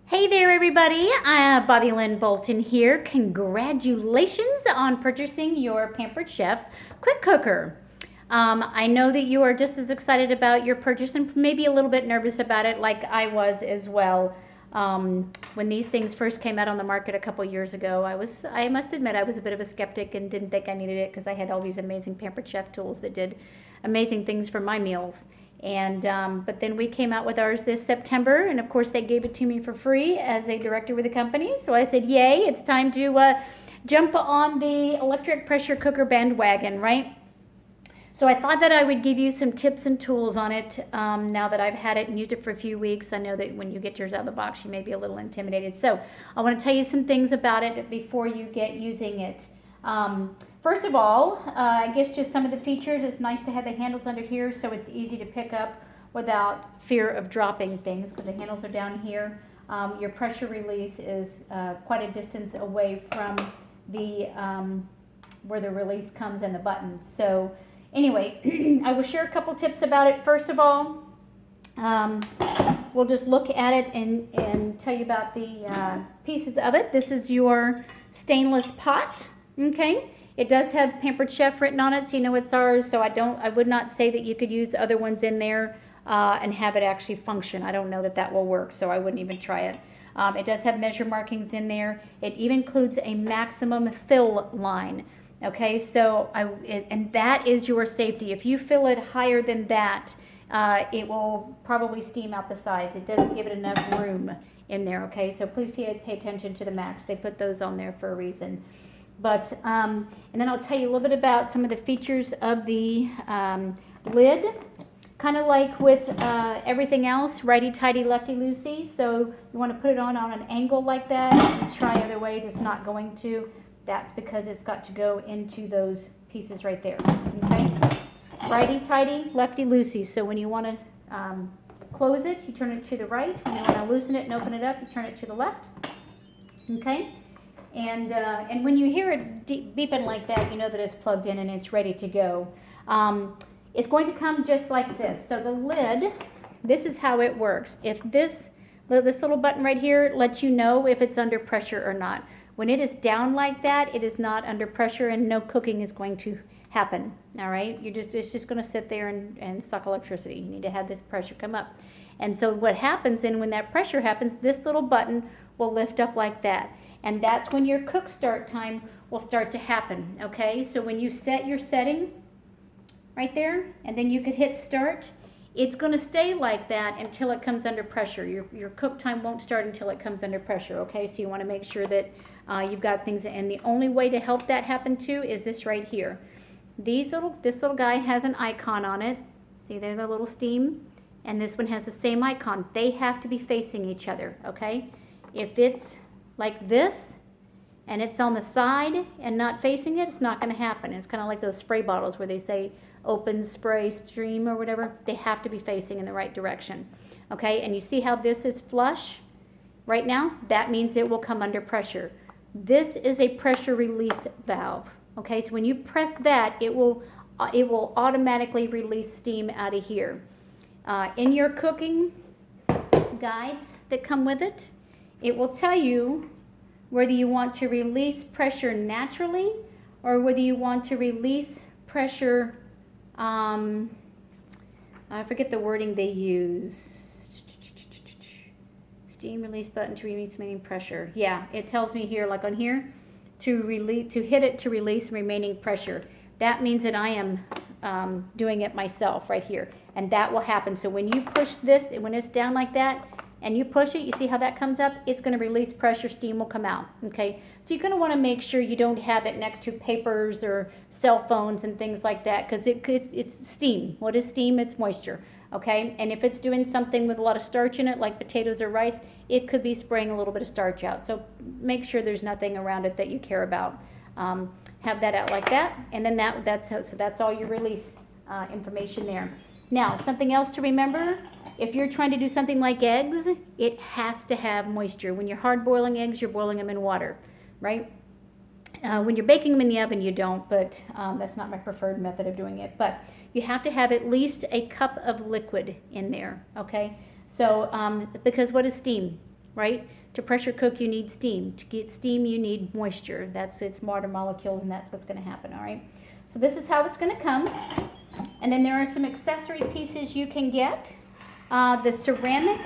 Hey there, everybody. Bobby Lynn Bolton here. Congratulations on purchasing your Pampered Chef Quick Cooker. I know that you are just as excited about your purchase and maybe a little bit nervous about it, like I was as well. When these things first came out on the market a couple years ago, I must admit, I was a bit of a skeptic and didn't think I needed it because I had all these amazing Pampered Chef tools that did amazing things for my meals. And but then we came out with ours this September, and of course they gave it to me for free as a director with the company. So I said, yay, it's time to jump on the electric pressure cooker bandwagon, right? So I thought that I would give you some tips and tools on it now that I've had it and used it for a few weeks. I know that when you get yours out of the box, you may be a little intimidated. So I want to tell you some things about it before you get using it. First of all, I guess just some of the features. It's nice to have the handles under here so it's easy to pick up without fear of dropping things because the handles are down here. Your pressure release is quite a distance away from the where the release comes in the button. So anyway, I will share a couple tips about it. First of all, we'll just look at it and tell you about the pieces of it. This is your stainless pot. Okay, it does have Pampered Chef written on it, so you know it's ours. So I would not say that you could use other ones in there and have it actually function. I don't know that that will work, so I wouldn't even try it. It does have measure markings in there. It even includes a maximum fill line. Okay, so and that is your safety. If you fill it higher than that, it will probably steam out the sides. It doesn't give it enough room in there. Okay, so please pay attention to the max. They put those on there for a reason. But, and then I'll tell you a little bit about some of the features of the lid. Kind of like with everything else, righty-tighty, lefty-loosey. So you want to put it on an angle like that. If you try other ways, it's not going to. That's because it's got to go into those pieces right there. Okay? Righty-tighty, lefty-loosey. So when you want to close it, you turn it to the right. When you want to loosen it and open it up, you turn it to the left. Okay? And when you hear it beeping like that, you know that it's plugged in and it's ready to go. It's going to come just like this. So the lid, this is how it works. If this little button right here lets you know if it's under pressure or not. When it is down like that, it is not under pressure and no cooking is going to happen. All right, it's just going to sit there and suck electricity. You need to have this pressure come up. And so what happens then when that pressure happens, this little button will lift up like that. And that's when your cook start time will start to happen, okay? So when you set your setting right there, and then you could hit start, it's going to stay like that until it comes under pressure. Your cook time won't start until it comes under pressure, okay? So you want to make sure that you've got things, and the only way to help that happen too is this right here. This little guy has an icon on it. See there, the little steam? And this one has the same icon. They have to be facing each other, okay? If it's like this and it's on the side and not facing it, it's not going to happen. It's kind of like those spray bottles where they say open spray stream or whatever. They have to be facing in the right direction. Okay, and you see how this is flush right now? That means it will come under pressure. This is a pressure release valve. Okay, so when you press that, it will automatically release steam out of here. In your cooking guides that come with it, it will tell you whether you want to release pressure naturally or whether you want to release pressure, I forget the wording they use. Steam release button to release remaining pressure. Yeah, it tells me here, like on here, to hit it to release remaining pressure. That means that I am doing it myself right here. And that will happen. So when you push this, when it's down like that, and you push it, you see how that comes up? It's going to release pressure, steam will come out, okay? So you're going to want to make sure you don't have it next to papers or cell phones and things like that because it's steam. What is steam? It's moisture, okay? And if it's doing something with a lot of starch in it, like potatoes or rice, it could be spraying a little bit of starch out. So make sure there's nothing around it that you care about. Have that out like that, and then that's all your release information there. Now, something else to remember, if you're trying to do something like eggs, it has to have moisture. When you're hard boiling eggs, you're boiling them in water, right? When you're baking them in the oven, you don't, but that's not my preferred method of doing it. But you have to have at least a cup of liquid in there, okay? So, because what is steam? right? To pressure cook, you need steam. To get steam, you need moisture. It's water molecules, and that's what's going to happen, all right? So this is how it's going to come. And then there are some accessory pieces you can get. The ceramic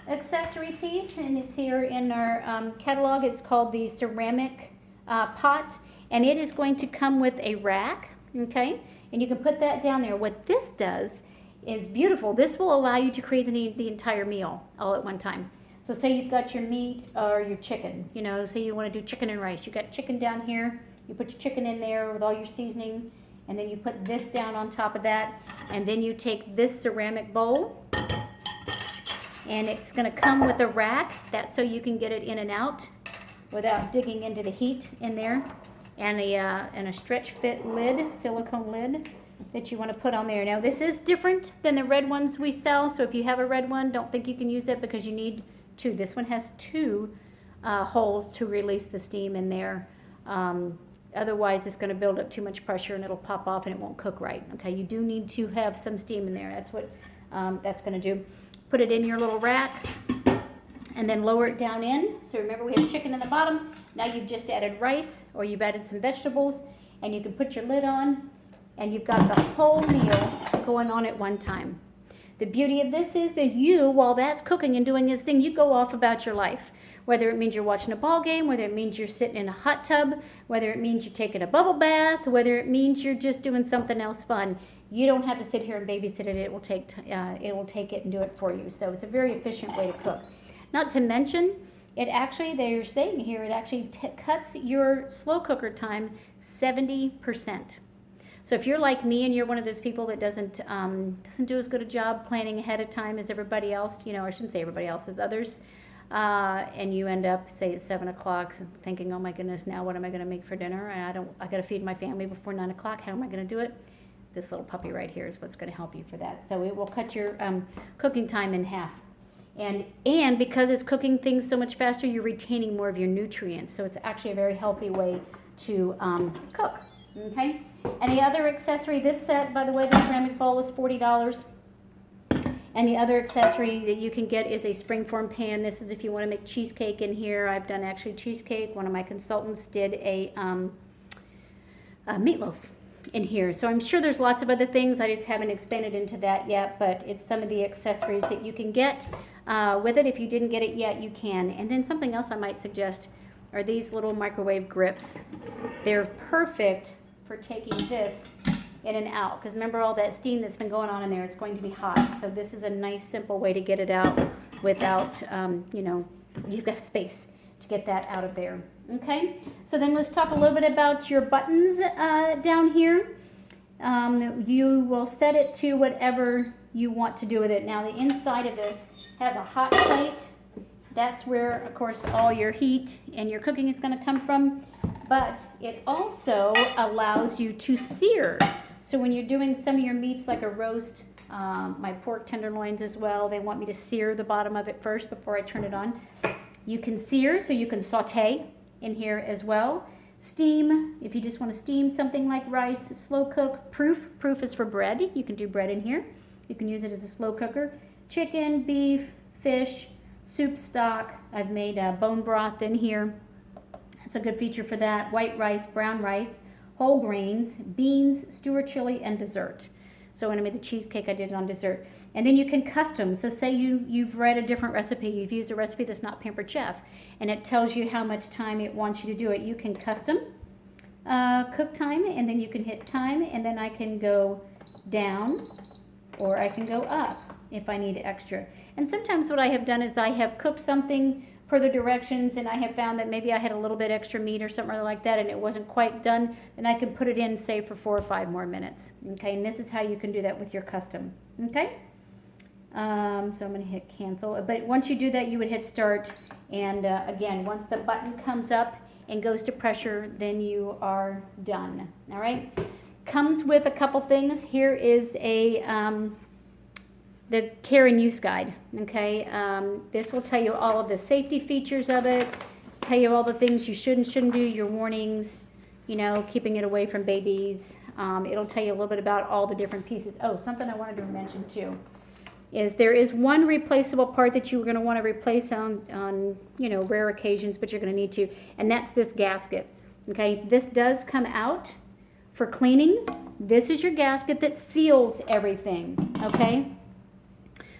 accessory piece, and it's here in our catalog. It's called the ceramic pot, and it is going to come with a rack, okay? And you can put that down there. What this does is beautiful. This will allow you to create the entire meal all at one time. So say you've got your meat or your chicken, you know, say you want to do chicken and rice. You got chicken down here, you put your chicken in there with all your seasoning, and then you put this down on top of that, and then you take this ceramic bowl, and it's going to come with a rack. That's so you can get it in and out without digging into the heat in there, and a stretch fit lid, silicone lid that you want to put on there. Now this is different than the red ones we sell, so if you have a red one, don't think you can use it because you need two. This one has two holes to release the steam in there. Otherwise it's going to build up too much pressure and it'll pop off and it won't cook right. Okay, you do need to have some steam in there. That's what that's going to do. Put it in your little rack and then lower it down in. So remember, we have chicken in the bottom. Now you've just added rice, or you've added some vegetables, and you can put your lid on, and you've got the whole meal going on at one time. The beauty of this is that you, while that's cooking and doing this thing, you go off about your life. Whether it means you're watching a ball game, whether it means you're sitting in a hot tub, whether it means you're taking a bubble bath, whether it means you're just doing something else fun. You don't have to sit here and babysit it. It will take it and do it for you. So it's a very efficient way to cook. Not to mention, it actually, they're saying here, it actually cuts your slow cooker time 70%. So if you're like me and you're one of those people that doesn't do as good a job planning ahead of time as everybody else, you know, I shouldn't say everybody else, as others, and you end up, say, at 7 o'clock thinking, oh my goodness, now what am I going to make for dinner? And I got to feed my family before 9 o'clock. How am I going to do it? This little puppy right here is what's going to help you for that. So it will cut your cooking time in half. And because it's cooking things so much faster, you're retaining more of your nutrients. So it's actually a very healthy way to cook. Okay? And the other accessory, this set, by the way, the ceramic bowl is $40. And the other accessory that you can get is a Springform Pan. This is if you want to make cheesecake in here. I've done actually cheesecake. One of my consultants did a meatloaf in here. So I'm sure there's lots of other things. I just haven't expanded into that yet, but it's some of the accessories that you can get with it. If you didn't get it yet, you can. And then something else I might suggest are these little microwave grips. They're perfect for taking this in and out, because remember all that steam that's been going on in there, it's going to be hot. So this is a nice simple way to get it out without, you know, you've got space to get that out of there. Okay, so then let's talk a little bit about your buttons down here. You will set it to whatever you want to do with it. Now the inside of this has a hot plate. That's where, of course, all your heat and your cooking is going to come from. But it also allows you to sear. So when you're doing some of your meats, like a roast, my pork tenderloins as well, they want me to sear the bottom of it first before I turn it on. You can sear, so you can saute in here as well. Steam, if you just want to steam something like rice. Slow cook. Proof is for bread. You can do bread in here. You can use it as a slow cooker. Chicken, beef, fish, soup stock. I've made bone broth in here. That's a good feature for that. White rice, brown rice, whole grains, beans, stew or chili, and dessert. So when I made the cheesecake, I did it on dessert. And then you can custom. So say you've read a different recipe. You've used a recipe that's not Pampered Chef, and it tells you how much time it wants you to do it. You can custom cook time, and then you can hit time, and then I can go down or I can go up if I need extra. And sometimes what I have done is I have cooked something per the directions, and I have found that maybe I had a little bit extra meat or something like that and it wasn't quite done, then I can put it in, say, for 4 or 5 more minutes. Okay, and this is how you can do that with your custom. Okay, so I'm going to hit cancel. But once you do that, you would hit start, and again, once the button comes up and goes to pressure, then you are done. All right, comes with a couple things. Here is the care and use guide. Okay, this will tell you all of the safety features of it, tell you all the things you should and shouldn't do, your warnings, you know, keeping it away from babies. It'll tell you a little bit about all the different pieces. Oh, something I wanted to mention too. is there is one replaceable part that you're going to want to replace on rare occasions, but you're going to need to, and that's this gasket. Okay, this does come out for cleaning. This is your gasket that seals everything. Okay,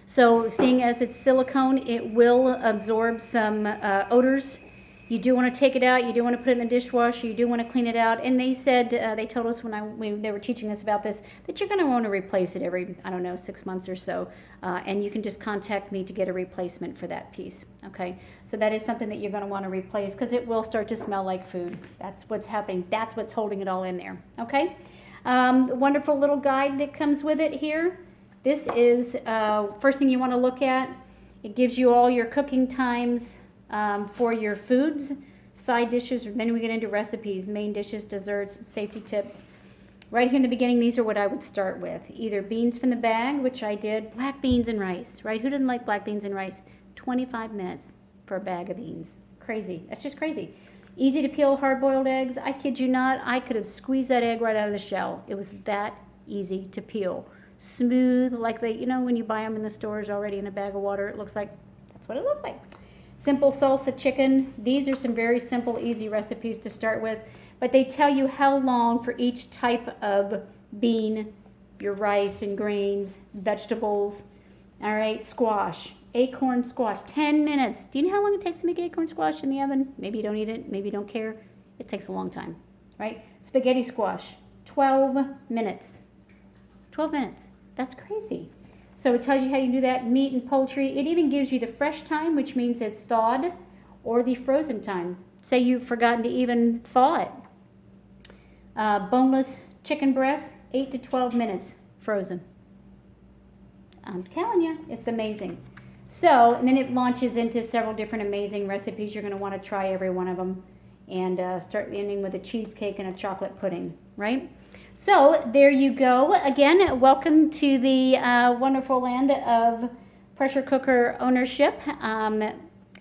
so seeing as it's silicone, it will absorb some odors. You do want to take it out. You do want to put it in the dishwasher. You do want to clean it out. And they said, they told us when they were teaching us about this, that you're going to want to replace it every, 6 months or so. And you can just contact me to get a replacement for that piece. Okay, so that is something that you're going to want to replace because it will start to smell like food. That's what's happening. That's what's holding it all in there. Okay, wonderful little guide that comes with it here. This is first thing you want to look at. It gives you all your cooking times for your foods, side dishes, then we get into recipes, main dishes, desserts, safety tips. Right here in the beginning, these are what I would start with. Either beans from the bag, which I did, black beans and rice, right? Who didn't like black beans and rice? 25 minutes for a bag of beans. Crazy. That's just crazy. Easy to peel hard-boiled eggs. I kid you not, I could have squeezed that egg right out of the shell. It was that easy to peel. Smooth, like when you buy them in the stores already in a bag of water, it looks like, that's what it looked like. Simple salsa chicken. These are some very simple, easy recipes to start with, but they tell you how long for each type of bean, your rice and grains, vegetables. All right, squash, acorn squash, 10 minutes. Do you know how long it takes to make acorn squash in the oven? Maybe you don't eat it, maybe you don't care. It takes a long time, right? Spaghetti squash, 12 minutes. 12 minutes. That's crazy. So it tells you how you do that. Meat and poultry. It even gives you the fresh time, which means it's thawed, or the frozen time. Say you've forgotten to even thaw it. Boneless chicken breast, 8 to 12 minutes frozen. I'm telling you, it's amazing. So, and then it launches into several different amazing recipes. You're going to want to try every one of them, and start ending with a cheesecake and a chocolate pudding, right? So there you go. Again, welcome to the wonderful land of pressure cooker ownership.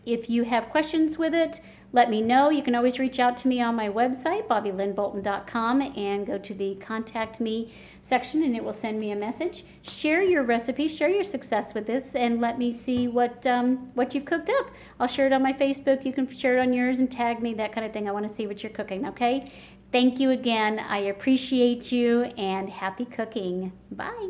If you have questions with it, let me know. You can always reach out to me on my website, BobbyLynnBolton.com, and go to the Contact Me section, and it will send me a message. Share your recipe, share your success with this, and let me see what you've cooked up. I'll share it on my Facebook. You can share it on yours and tag me, that kind of thing. I want to see what you're cooking, okay? Thank you again. I appreciate you, and happy cooking. Bye.